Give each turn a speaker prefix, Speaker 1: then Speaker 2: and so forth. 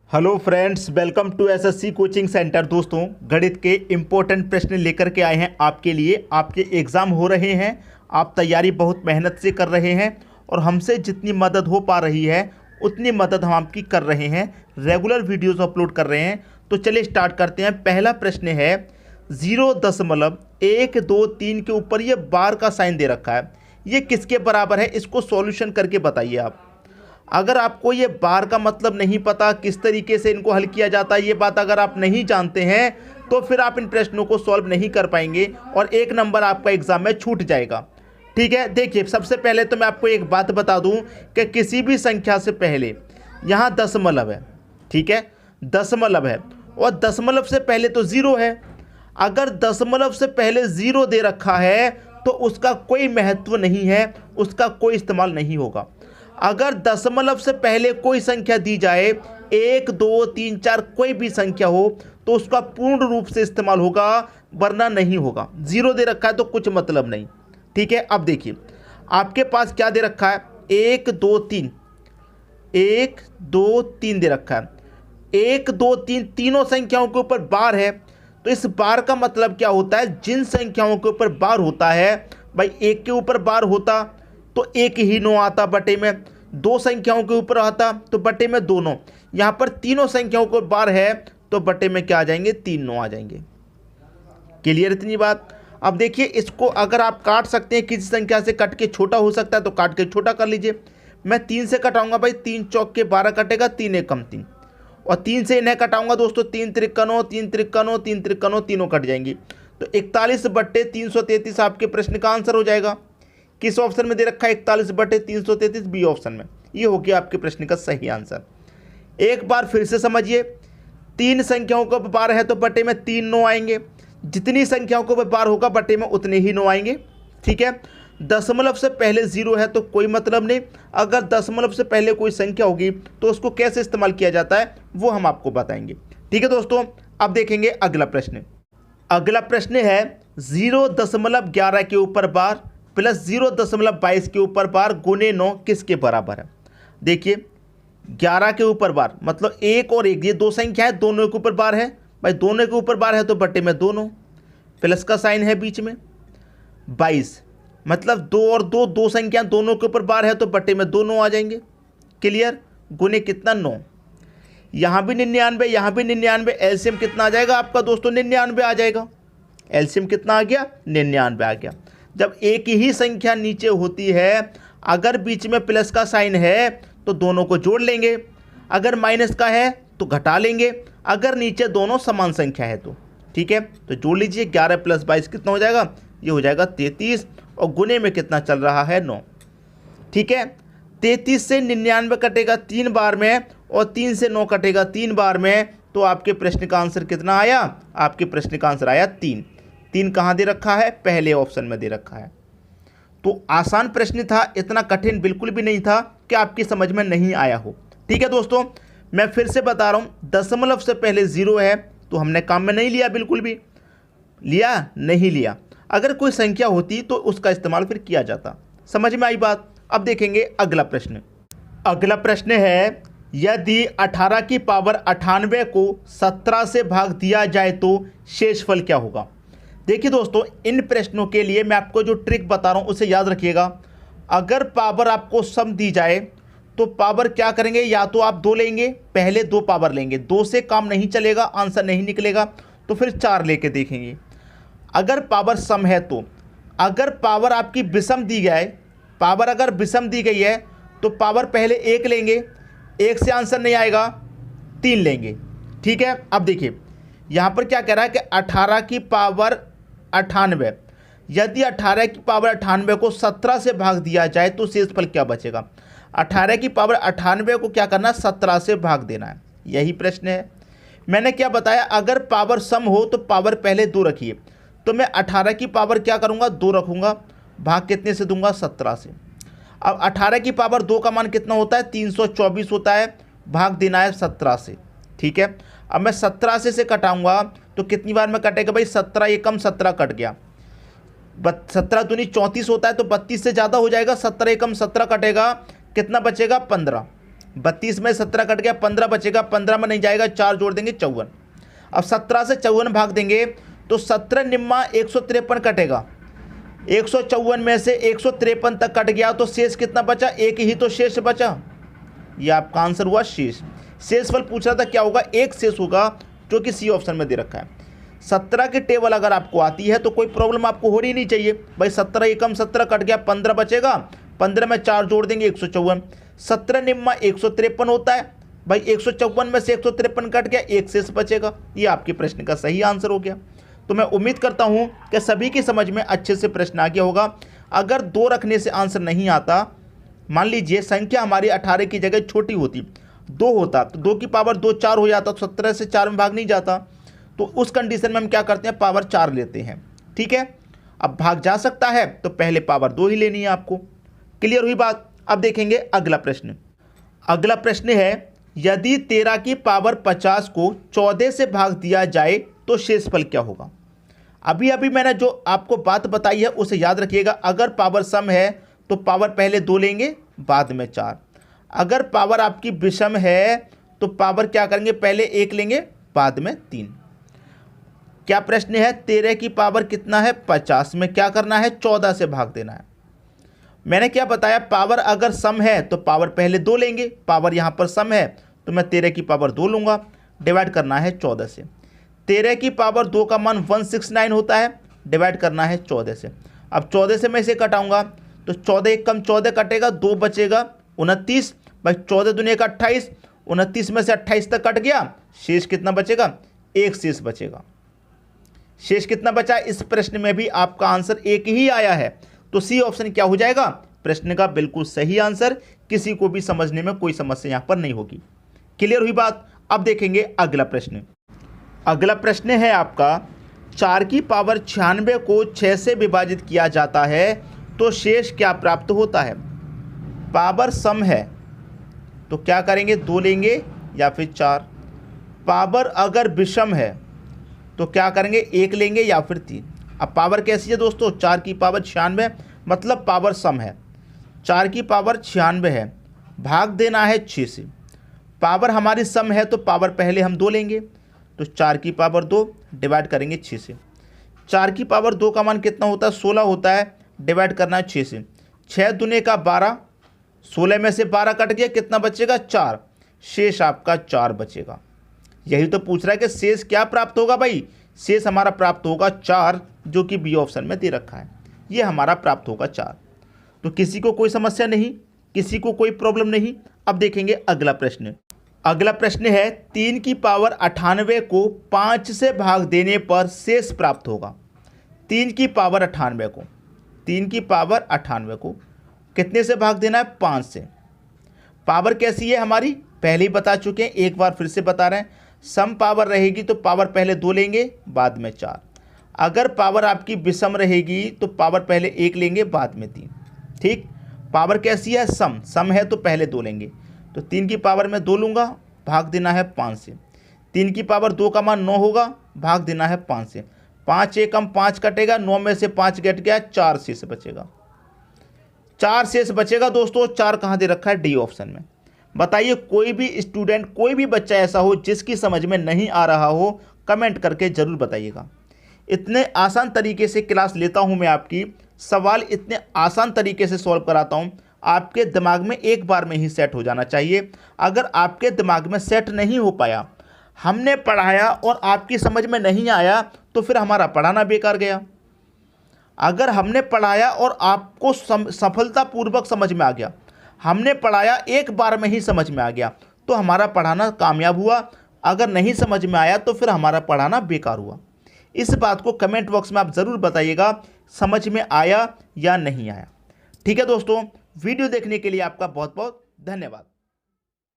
Speaker 1: Hello friends, welcome to SSC coaching centre. दोस्तों, गणित के इम्पोर्टेंट प्रश्न लेकर के आए हैं आपके लिए। आपके एग्ज़ाम हो रहे हैं, आप तैयारी बहुत मेहनत से कर रहे हैं और हमसे जितनी मदद हो पा रही है उतनी मदद हम आपकी कर रहे हैं। रेगुलर वीडियोस अपलोड कर रहे हैं। तो चलिए स्टार्ट करते हैं। पहला प्रश्न है 0.123 के ऊपर ये बार का साइन दे रखा है, ये किसके बराबर है? इसको सॉल्यूशन करके बताइए आप। अगर आपको ये बार का मतलब नहीं पता, किस तरीके से इनको हल किया जाता है, ये बात अगर आप नहीं जानते हैं तो फिर आप इन प्रश्नों को सॉल्व नहीं कर पाएंगे और 1 नंबर आपका एग्जाम में छूट जाएगा। ठीक है, देखिए सबसे पहले तो मैं आपको एक बात बता दूं कि किसी भी संख्या से पहले यहाँ दशमलव है। ठीक है, दशमलव है और दशमलव से पहले तो 0 है। अगर दशमलव से पहले 0 दे रखा है तो उसका कोई महत्व नहीं है, उसका कोई इस्तेमाल नहीं होगा। अगर दशमलव से पहले कोई संख्या दी जाए, 1, 2, 3, 4 कोई भी संख्या हो, तो उसका पूर्ण रूप से इस्तेमाल होगा, वरना नहीं होगा। 0 दे रखा है तो कुछ मतलब नहीं। ठीक है, अब देखिए आपके पास क्या दे रखा है, 1, 2, 3, 1, 2, 3 दे रखा है। 1, 2, 3 तीनों संख्याओं के ऊपर बार है। तो इस बार का मतलब क्या होता है, जिन संख्याओं के ऊपर बार होता है, भाई 1 के ऊपर बार होता तो 1 ही 9 आता बटे में, 2 संख्याओं के ऊपर आता तो बटे में 2 9। यहाँ पर तीनों संख्याओं को बार है तो बटे में क्या आ जाएंगे, 3 9 आ जाएंगे। क्लियर इतनी बात? अब देखिए इसको अगर आप काट सकते हैं, किसी संख्या से कट के छोटा हो सकता है तो काट के छोटा कर लीजिए। मैं 3 से कटाऊंगा भाई, 3 चौक के 12 कटेगा, 3 1 कम 3, और 3 से इन्हें कटाऊंगा दोस्तों, 3 त्रिकनों 3 त्रिकनों 3 त्रिकनों, तीनों कट जाएंगी। तो 41/333 आपके प्रश्न का आंसर हो जाएगा। किस ऑप्शन में दे रखा है, 41/333 बी ऑप्शन में। ये हो गया आपके प्रश्न का सही आंसर। एक बार फिर से समझिए, 3 संख्याओं को बार है तो बटे में 3 9 आएंगे। जितनी संख्याओं को बार होगा बटे में उतने ही 9 आएंगे। ठीक है, दशमलव से पहले 0 है तो कोई मतलब नहीं। अगर दशमलव से पहले कोई संख्या होगी तो उसको कैसे इस्तेमाल किया जाता है वो हम आपको बताएंगे। ठीक है दोस्तों, अब देखेंगे अगला प्रश्न। अगला प्रश्न है 0.11 के ऊपर बार प्लस 0.22 के ऊपर बार गुने 9 किसके बराबर है? देखिए 11 के ऊपर बार मतलब 1 और 1, ये 2 संख्या है, दोनों के ऊपर बार है। भाई दोनों के ऊपर बार है तो बटे में 2 9, प्लस का साइन है बीच में। 22 मतलब 2 और 2, 2 संख्या दोनों के ऊपर बार है तो बटे में 2 9 आ जाएंगे। क्लियर? गुने कितना, 9। यहाँ भी 99, यहाँ भी 99, एलसीएम कितना आ जाएगा आपका दोस्तों, 99 आ जाएगा। एलसीएम कितना आ गया, 99 आ गया। जब एक ही संख्या नीचे होती है, अगर बीच में प्लस का साइन है तो दोनों को जोड़ लेंगे, अगर माइनस का है तो घटा लेंगे, अगर नीचे दोनों समान संख्या है तो। ठीक है, तो जोड़ लीजिए, 11 + 22 कितना हो जाएगा, ये हो जाएगा 33, और गुने में कितना चल रहा है, 9। ठीक है, 33 से 99 कटेगा 3 बार में, और 3 से 9 कटेगा 3 बार में, तो आपके प्रश्न का आंसर कितना आया? आपके प्रश्न का आंसर आया 3। 3 कहाँ दे रखा है, पहले ऑप्शन में दे रखा है। तो आसान प्रश्न था, इतना कठिन बिल्कुल भी नहीं था कि आपकी समझ में नहीं आया हो। ठीक है दोस्तों, मैं फिर से बता रहा हूँ, दशमलव से पहले 0 है तो हमने काम में नहीं लिया, बिल्कुल भी लिया नहीं लिया। अगर कोई संख्या होती तो उसका इस्तेमाल फिर किया जाता। समझ में आई बात? अब देखेंगे अगला प्रश्न। अगला प्रश्न है यदि 18 की पावर 98 को 17 से भाग दिया जाए तो शेषफल क्या होगा? देखिए दोस्तों, इन प्रश्नों के लिए मैं आपको जो ट्रिक बता रहा हूँ उसे याद रखिएगा। अगर पावर आपको सम दी जाए तो पावर क्या करेंगे, या तो आप 2 लेंगे, पहले 2 पावर लेंगे, 2 से काम नहीं चलेगा, आंसर नहीं निकलेगा, तो फिर 4 लेके देखेंगे। अगर पावर सम है तो, अगर पावर आपकी विषम दी जाए, पावर अगर विषम दी गई है तो पावर पहले 1 लेंगे, 1 से आंसर नहीं आएगा, 3 लेंगे। ठीक है, अब देखिए यहाँ पर क्या कह रहा है कि 18 की पावर 98, यदि 18 की पावर 98 को 17 से भाग दिया जाए तो शेषफल क्या बचेगा? 18 की पावर 98 को क्या करना है, 17 से भाग देना है, यही प्रश्न है। मैंने क्या बताया, अगर पावर सम हो तो पावर पहले 2 रखिए, तो मैं 18 की पावर क्या करूँगा, 2 रखूँगा, भाग कितने से दूंगा, 17 से। अब 18 की पावर 2 का मान कितना होता है, 324 होता है, भाग देना है 17 से। ठीक है, अब मैं 17 से कटाऊंगा तो कितनी बार में कटेगा भाई, 17 एकम 17 कट गया, 17 दूनी 34 होता है तो 32 से ज़्यादा हो जाएगा, 17 एकम 17 कटेगा, कितना बचेगा, 15। 32 में 17 कट गया, 15 बचेगा, 15 में नहीं जाएगा, 4 जोड़ देंगे 54। अब 17 से 54 भाग देंगे तो 17 निम्मा 153 कटेगा। 154 में से 153 तक कट गया तो शेष कितना बचा? एक ही तो शेष बचा। ये आपका आंसर हुआ शेष। शेषफल पूछ रहा था क्या होगा? एक शेष होगा, जो कि सी ऑप्शन में दे रखा है। 17 की टेबल अगर आपको आती है तो कोई प्रॉब्लम आपको हो ही नहीं चाहिए भाई। 17 एकम 17 कट गया, 15 बचेगा, 15 में 4 जोड़ देंगे 154। 17 निम्मा 153 होता है भाई, 154 में से 153 कट गया, एक शेष बचेगा। ये आपके प्रश्न का सही आंसर हो गया। तो मैं उम्मीद करता हूं कि सभी की समझ में अच्छे से प्रश्न आ गया होगा। अगर 2 रखने से आंसर नहीं आता, मान लीजिए संख्या हमारी 18 की जगह छोटी होती, 2 होता, तो 2 की पावर 2 4 हो जाता, तो 17 से 4 में भाग नहीं जाता। तो उस कंडीशन में हम क्या करते हैं? पावर 4 लेते हैं। ठीक है, अब भाग जा सकता है तो पहले पावर 2 ही लेनी है आपको। क्लियर हुई बात? अब देखेंगे अगला प्रश्न। अगला प्रश्न है, यदि 13 की पावर 50 को 14 से भाग दिया जाए तो शेषफल क्या होगा? अभी मैंने जो आपको बात बताई है उसे याद रखिएगा। अगर पावर सम है तो पावर पहले 2 लेंगे, बाद में 4। अगर पावर आपकी विषम है तो पावर क्या करेंगे? पहले 1 लेंगे, बाद में 3। क्या प्रश्न है? 13 की पावर कितना है? 50 में क्या करना है? 14 से भाग देना है। मैंने क्या बताया? पावर अगर सम है तो पावर पहले 2 लेंगे, पावर यहाँ पर सम है तो मैं 13 की पावर 2 लूँगा, डिवाइड करना है 14 से। 13 की पावर 2 का मान 169 होता है, डिवाइड करना है 14 से। अब 14 से मैं इसे कटाऊंगा तो 14 एक कम 14 कटेगा, 2 बचेगा 29 भाई। 14 दूनी का 28, 29 में से 28 तक कट गया, शेष कितना बचेगा? एक शेष बचेगा। शेष कितना बचा? इस प्रश्न में भी आपका आंसर एक ही आया है, तो सी ऑप्शन क्या हो जाएगा? प्रश्न का बिल्कुल सही आंसर। किसी को भी समझने में कोई समस्या यहां पर नहीं होगी। क्लियर हुई बात? अब देखेंगे अगला प्रश्न। अगला प्रश्न है आपका, 4 की पावर 96 को 6 से विभाजित किया जाता है तो शेष क्या प्राप्त होता है? पावर सम है तो क्या करेंगे? 2 लेंगे या फिर 4। पावर अगर विषम है तो क्या करेंगे? 1 लेंगे या फिर 3। अब पावर कैसी है दोस्तों? 4 की पावर 96, मतलब पावर सम है। 4 की पावर 96 है, भाग देना है 6 से। पावर हमारी सम है तो पावर पहले हम 2 लेंगे, तो 4 की पावर 2 डिवाइड करेंगे 6 से। 4 की पावर 2 का मान कितना होता है? 16 होता है, डिवाइड करना है 6 से। 6 दूने का 12, 16 में से 12 कट गया, कितना बचेगा? 4। शेष आपका 4 बचेगा। यही तो पूछ रहा है कि शेष क्या प्राप्त होगा भाई? शेष हमारा प्राप्त होगा 4, जो कि बी ऑप्शन में दे रखा है। ये हमारा प्राप्त होगा 4। तो किसी को कोई समस्या नहीं, किसी को कोई प्रॉब्लम नहीं। अब देखेंगे अगला प्रश्न। अगला प्रश्न है, 3 की पावर 98 को 5 से भाग देने पर शेष प्राप्त होगा। 3 की पावर 98 को, 3 की पावर 98 को कितने से भाग देना है? 5 से। पावर कैसी है हमारी? पहले ही बता चुके हैं, एक बार फिर से बता रहे हैं। सम पावर रहेगी तो पावर पहले 2 लेंगे, बाद में 4। अगर पावर आपकी विषम रहेगी तो पावर पहले 1 लेंगे, बाद में 3। ठीक, पावर कैसी है? सम। सम है तो पहले 2 लेंगे, तो 3 की पावर में 2 लूँगा, भाग देना है 5 से। 3 की पावर 2 का मान 9 होगा, भाग देना है 5 से। 5 एकम 5 कटेगा, 9 में से 5 कट गया, 4 शेष बचेगा। 4 शेष बचेगा दोस्तों। 4 कहाँ दे रखा है? डी ऑप्शन में। बताइए, कोई भी स्टूडेंट, कोई भी बच्चा ऐसा हो जिसकी समझ में नहीं आ रहा हो, कमेंट करके ज़रूर बताइएगा। इतने आसान तरीके से क्लास लेता हूं मैं आपकी, सवाल इतने आसान तरीके से सॉल्व कराता हूं, आपके दिमाग में एक बार में ही सेट हो जाना चाहिए। अगर आपके दिमाग में सेट नहीं हो पाया, हमने पढ़ाया और आपकी समझ में नहीं आया, तो फिर हमारा पढ़ाना बेकार गया। अगर हमने पढ़ाया और आपको सफलतापूर्वक समझ में आ गया, हमने पढ़ाया एक बार में ही समझ में आ गया, तो हमारा पढ़ाना कामयाब हुआ। अगर नहीं समझ में आया तो फिर हमारा पढ़ाना बेकार हुआ। इस बात को कमेंट बॉक्स में आप ज़रूर बताइएगा, समझ में आया या नहीं आया। ठीक है दोस्तों, वीडियो देखने के लिए आपका बहुत बहुत धन्यवाद।